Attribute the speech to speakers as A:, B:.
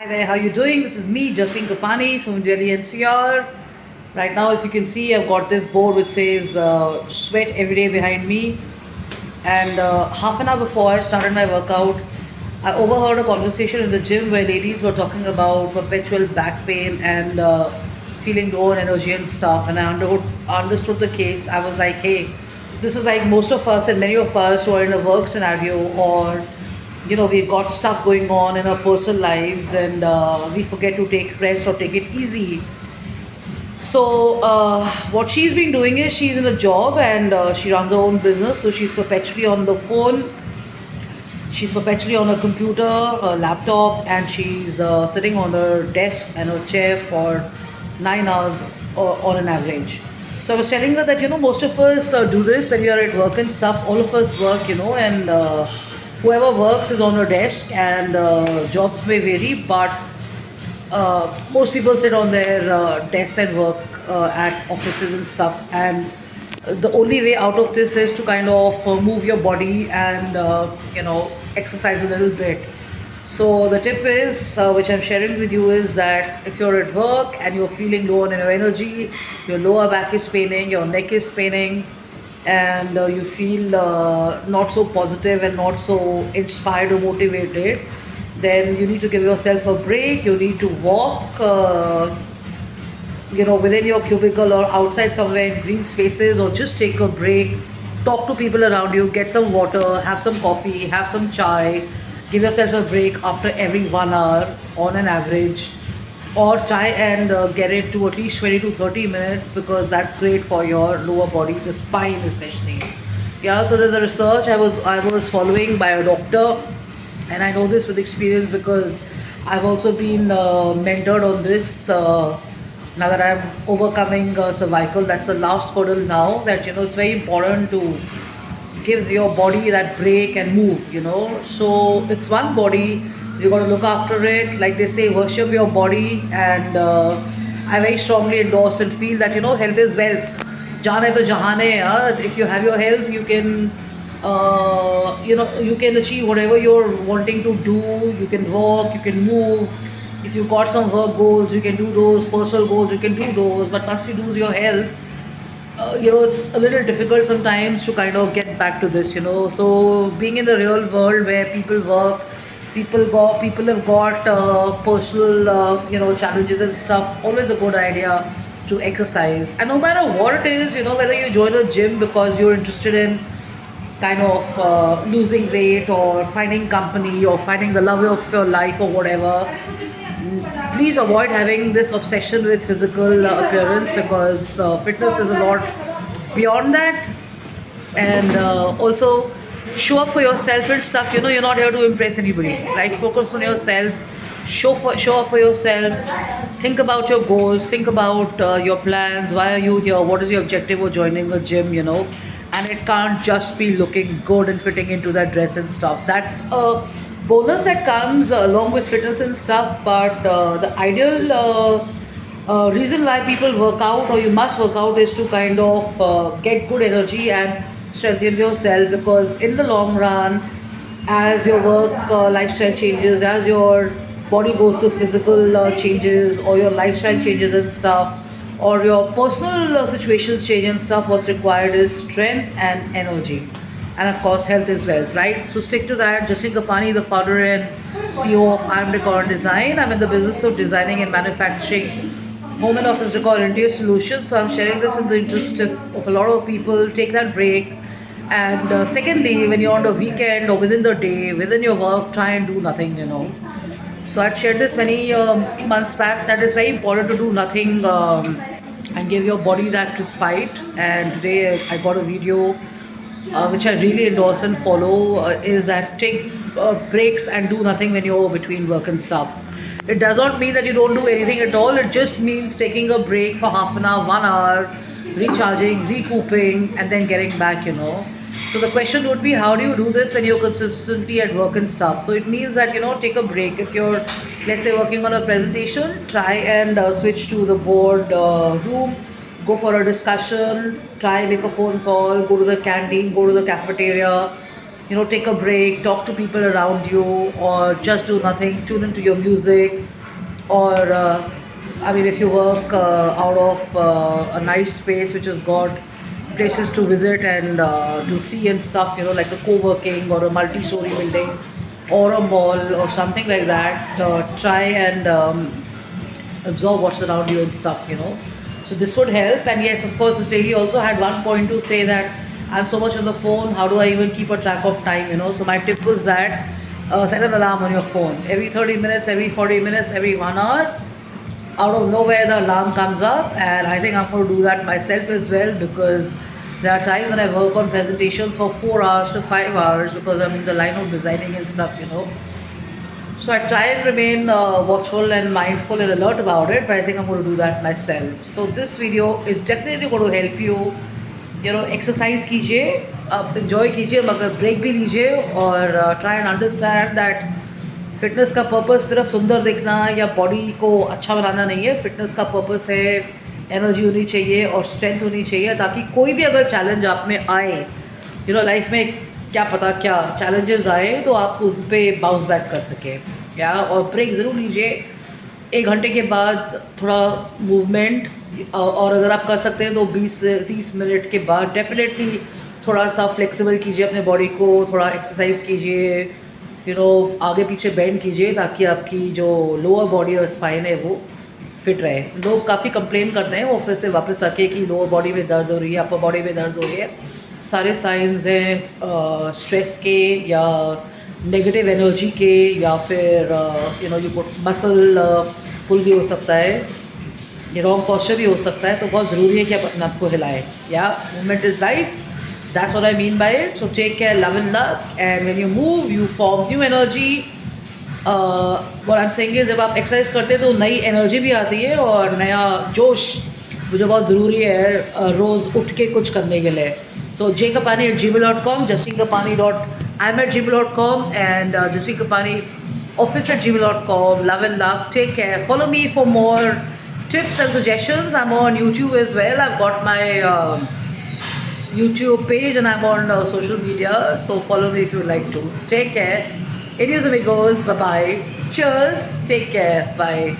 A: Hi there, how you doing? This is me, Jasleen Kapani from Delhi NCR. Right now, if you can see, I've got this board which says sweat every day behind me. And half an hour before I started my workout, I overheard a conversation in the gym where ladies were talking about perpetual back pain and feeling low on energy and stuff. And I understood the case. I was like, hey, this is like most of us and many of us who are in a work scenario, or we've got stuff going on in our personal lives, and we forget to take rest or take it easy. So what she's been doing is she's in a job, and she runs her own business, so she's perpetually on the phone, she's perpetually on her computer, her laptop, and she's sitting on her desk and her chair for 9 hours on an average. So I was telling her that most of us do this when we are at work and stuff. All of us work, and whoever works is on her desk, and jobs may vary, but most people sit on their desks and work at offices and stuff. And the only way out of this is to kind of move your body and exercise a little bit. So the tip is, which I'm sharing with you, is that if you're at work and you're feeling low on your energy, your lower back is paining, your neck is paining, and you feel not so positive and not so inspired or motivated, then you need to give yourself a break. You need to walk, within your cubicle or outside somewhere in green spaces, or just take a break. Talk to people around you, get some water, have some coffee, have some chai. Give yourself a break after every 1 hour on an average, or try and get it to at least 20 to 30 minutes, because that's great for your lower body, the spine especially. Yeah, so there's a research I was following by a doctor, and I know this with experience because I've also been mentored on this. Now that I'm overcoming cervical, that's the last hurdle now. That it's very important to give your body that break and move. So it's one body, you got to look after it. Like they say, worship your body. And I very strongly endorse and feel that health is wealth. Jaan hai to jahan hai, yaar. If you have your health, you can you can achieve whatever you're wanting to do. You can walk, you can move. If you've got some work goals, you can do those. Personal goals, you can do those. But once you lose your health, it's a little difficult sometimes to kind of get back to this. So being in the real world where people work, people have got personal, challenges and stuff. Always a good idea to exercise. And no matter what it is, whether you join a gym because you're interested in kind of losing weight, or finding company, or finding the love of your life, or whatever, please avoid having this obsession with physical appearance, because fitness is a lot beyond that. And also show up for yourself and stuff. You're not here to impress anybody, right? Focus on yourself. Show up for yourself. Think about your goals. Think about your plans. Why are you here? What is your objective of joining a gym? And it can't just be looking good and fitting into that dress and stuff. That's a bonus that comes along with fitness and stuff. But the ideal reason why people work out, or you must work out, is to kind of get good energy and strengthen yourself. Because in the long run, as your work lifestyle changes, as your body goes through physical changes, or your lifestyle changes and stuff, or your personal situations change and stuff, what's required is strength and energy. And of course, health is wealth, right? So stick to that. Jasleen Kapani, the founder and CEO of I'm Decor and Design. I'm in the business of designing and manufacturing home and office decor interior solutions. So I'm sharing this in the interest of a lot of people. Take that break. And secondly, when you're on the weekend or within the day, within your work, try and do nothing. So I'd shared this many months back, that it's very important to do nothing and give your body that respite. And today I got a video which I really endorse and follow, is that take breaks and do nothing when you're between work and stuff. It does not mean that you don't do anything at all. It just means taking a break for half an hour, 1 hour, recharging, recouping, and then getting back. So the question would be, how do you do this when you're consistently at work and stuff? So it means that, take a break. If you're, let's say, working on a presentation, try and switch to the board room, go for a discussion, try make a phone call, go to the canteen, go to the cafeteria, take a break, talk to people around you, or just do nothing, tune into your music, or I mean, if you work out of a nice space which has got places to visit and to see and stuff, like a co-working or a multi-story building or a mall or something like that, try and absorb what's around you and stuff. So this would help. And yes, of course, this lady also had one point to say that I'm so much on the phone, how do I even keep a track of time? So my tip was that set an alarm on your phone. Every 30 minutes, every 40 minutes, every 1 hour, out of nowhere the alarm comes up. And I think I'm going to do that myself as well, because there are times when I work on presentations for 4 hours to 5 hours because I'm in the line of designing and stuff. So I try and remain watchful and mindful and alert about it, but I think I'm going to do that myself. So this video is definitely going to help you. Exercise कीजिए, आप enjoy कीजिए, मगर break भी लीजिए, और try and understand that fitness का purpose सिर्फ सुंदर दिखना या बॉडी को अच्छा बनाना नहीं है. फिटनेस का पर्पस है एनर्जी होनी चाहिए और स्ट्रेंथ होनी चाहिए, ताकि कोई भी अगर चैलेंज आप में आए, लाइफ में क्या पता क्या चैलेंजेस आए, तो आप उन पर बाउंस बैक कर सके. और ब्रेक ज़रूर लीजिए 1 घंटे के बाद, थोड़ा मूवमेंट, और अगर आप कर सकते हैं तो 20 से 30 मिनट के बाद डेफिनेटली थोड़ा सा फ्लेक्सिबल कीजिए अपने बॉडी को, थोड़ा एक्सरसाइज कीजिए, आगे पीछे बेंड कीजिए, ताकि आपकी जो लोअर बॉडी और स्पाइन है वो फिट रहे. लोग काफ़ी कंप्लेन करते हैं ऑफिस से वापस आके कि लोअर बॉडी में दर्द हो रही है, अपर बॉडी में दर्द हो रही है. सारे साइंस हैं स्ट्रेस के, या नेगेटिव एनर्जी के, या फिर यू मसल पुल भी हो सकता है, ये रॉन्ग पॉस्चर भी हो सकता है. तो बहुत ज़रूरी है कि आप अपने आप को हिलाएं. Movement is life. That's what I mean by it. So take care, love and luck. And when you move, you form new energy. What I'm saying is, जब आप एक्सरसाइज करते हैं तो नई एनर्जी भी आती है और नया जोश, जो बहुत ज़रूरी है रोज़ उठ के कुछ करने के लिए. So jkapani@gmail.com, jastinkapani.im@gmail.com, and jastinkapani.office@gmail.com. Love and luck. Take care. Follow me for more tips and suggestions. I'm on YouTube as well. I've got my YouTube page, and I'm on social media, so follow me if you like to. Take care. Adios amigos. Bye bye. Cheers. Take care. Bye.